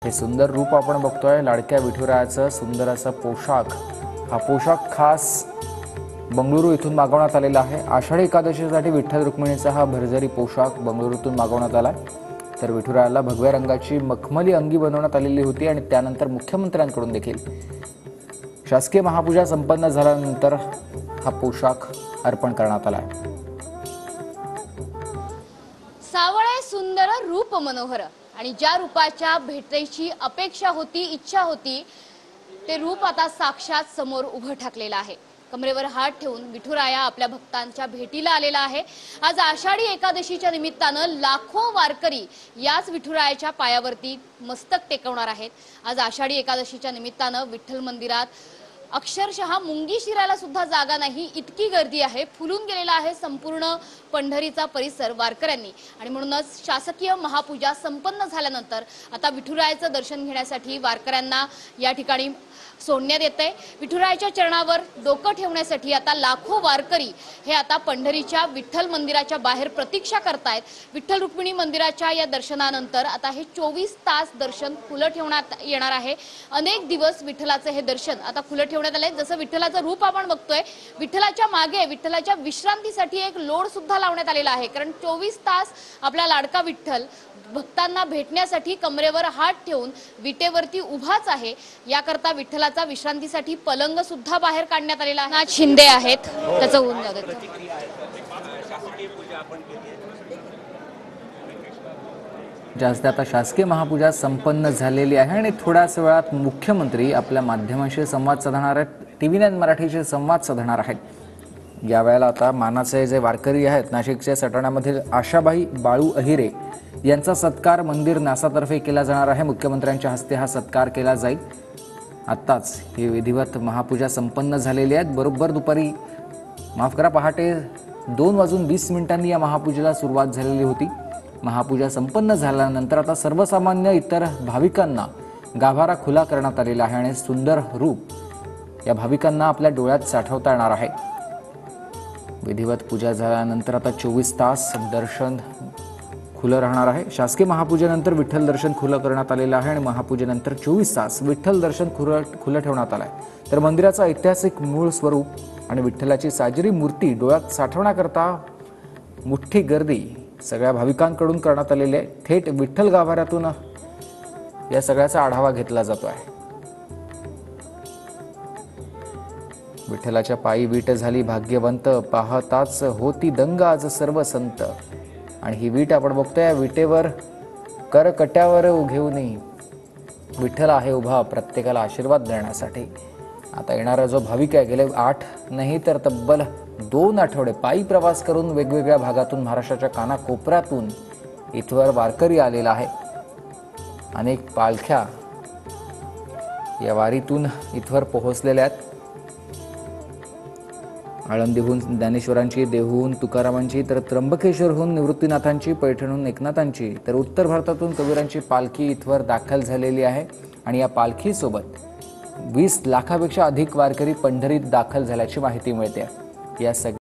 हे सुंदर रूप आपण बघतोय लाडक्या विठुरायाचं सुंदर असं पोशाख। हा पोशाख खास बंगळुरू इथून मागवण्यात आलेला आहे। आषाढी एकादशीसाठी विठ्ठल रुक्मिणीचा हा भरजरी पोशाख बंगळुरूतून मागवण्यात आला। तर विठुरायाला भगव्या रंगाची मखमली अंगी बनवण्यात आलेली होती आणि त्यानंतर मुख्यमंत्र्यांकडून देखील शासकीय महापूजा संपन्न झाल्यानंतर हा पोशाख अर्पण करण्यात आला आहे। सावळे सुंदर रूप मनोहर आणि ज्या रूपाच्या भेटीची अपेक्षा होती, इच्छा होती, ते रूप आता साक्षात समोर उभं ठाकलेलं आहे। कमरेवर हात ठेवून विठुराया आपल्या भक्तांच्या भेटीला आलेला आहे। आज आषाढी एकादशीच्या निमित्तानं लाखो वारकरी याच विठुरायाच्या पायावरती मस्तक टेकवणार आहेत। आज आषाढी एकादशीच्या निमित्तानं विठ्ठल मंदिरात अक्षरशः मुंगी शिरायला सुद्धा जागा नाही, इतकी गर्दी आहे। फुलून गेलेला आहे संपूर्ण पंढरीचा परिसर वारकऱ्यांनी आणि म्हणूनच शासकीय महापूजा संपन्न झाल्यानंतर आता विठुरायाचं दर्शन घेण्यासाठी वारकऱ्यांना या ठिकाणी सोडण्यात येते। विठुरायाच्या चरणावर डोकं ठेवण्यासाठी आता लाखो वारकरी हे आता पंढरीच्या विठ्ठल मंदिराच्या बाहेर प्रतीक्षा करतायत। विठ्ठल रुक्मिणी मंदिराच्या या दर्शनानंतर आता हे 24 तास दर्शन खुलं ठेवण्यात येणार आहे। अनेक दिवस विठ्ठलाचं हे दर्शन आता खुलं ठेवण्यात आलंय। जसं विठ्ठलाचं रूप आपण बघतोय, विठ्ठलाच्या मागे विठ्ठलाच्या विश्रांतीसाठी एक लोड सुद्धा लावण्यात आलेला आहे, कारण 24 तास आपला लाडका विठ्ठल भक्तांना भेटण्यासाठी कमरेवर हात ठेवून विटेवरती उभाच आहे। याकरता विठ्ठलाचा विश्रांतीसाठी पलंग सुद्धा बाहेर काढण्यात आलेला आहे। नाथ शिंदे आहेत, त्याचं होऊन जाऊ देत। जास्त आता शासकीय महापूजा संपन्न झालेली आहे आणि थोड्याच वेळात मुख्यमंत्री आपल्या माध्यमांशी संवाद साधणार आहेत। TV9 मराठीशी संवाद साधणार आहेत। या वेळेला आता मानाचे जे वारकरी आहेत, नाशिकच्या सटाण्यामधील आशाबाई बाळू अहिरे यांचा सत्कार मंदिर न्यासातर्फे केला जाणार आहे। मुख्यमंत्र्यांच्या हस्ते हा सत्कार केला जाईल। आत्ताच ही विधिवत महापूजा संपन्न झालेली आहे। बरोबर दुपारी पहाटे 2:20 या महापूजेला सुरुवात झालेली होती। महापूजा संपन्न झाल्यानंतर आता सर्वसामान्य इतर भाविकांना गाभारा खुला करण्यात आलेला आहे आणि सुंदर रूप या भाविकांना आपल्या डोळ्यात साठवता येणार आहे। विधिवत पूजा झाल्यानंतर आता 24 तास दर्शन खुलं राहणार आहे। शासकीय महापूजेनंतर विठ्ठल दर्शन खुलं करण्यात आलेलं आहे आणि महापूजेनंतर 24 तास विठ्ठल दर्शन खुलं ठेवण्यात आलं आहे। तर मंदिराचं ऐतिहासिक मूळ स्वरूप आणि विठ्ठलाची साजरी मूर्ती डोळ्यात साठवण्याकरता मोठी गर्दी सगळ्या भाविकांकडून करण्यात आलेली आहे। थेट विठ्ठल गाभाऱ्यातून या सगळ्याचा आढावा घेतला जातो आहे। विठ्ठलाच्या पायी वीट झाली भाग्यवंत, पाहताच होती दंग आज सर्व संत। आणि ही वीट आपण बघतोय, विटेवर करकट्यावर घेऊन विठ्ठल आहे उभा प्रत्येकाला आशीर्वाद देण्यासाठी। आता येणारा जो भाविक आहे, गेले 8 नाही तर तब्बल 2 आठवडे पायी प्रवास करून वेगवेगळ्या भागातून महाराष्ट्राच्या कानाकोपऱ्यातून इथवर वारकरी आलेला आहे। अनेक पालख्या या वारीतून इथवर पोहोचलेल्या आहेत। आळंदीहून ज्ञानेश्वरांची, देहूहून तुकारामांची, तर त्र्यंबकेश्वरहून निवृत्तीनाथांची, पैठणहून एकनाथांची, तर उत्तर भारतातून कबीरांची पालखी इथवर दाखल झालेली आहे। आणि या पालखीसोबत 20 लाखापेक्षा अधिक वारकरी पंढरीत दाखल झाल्याची माहिती मिळते। या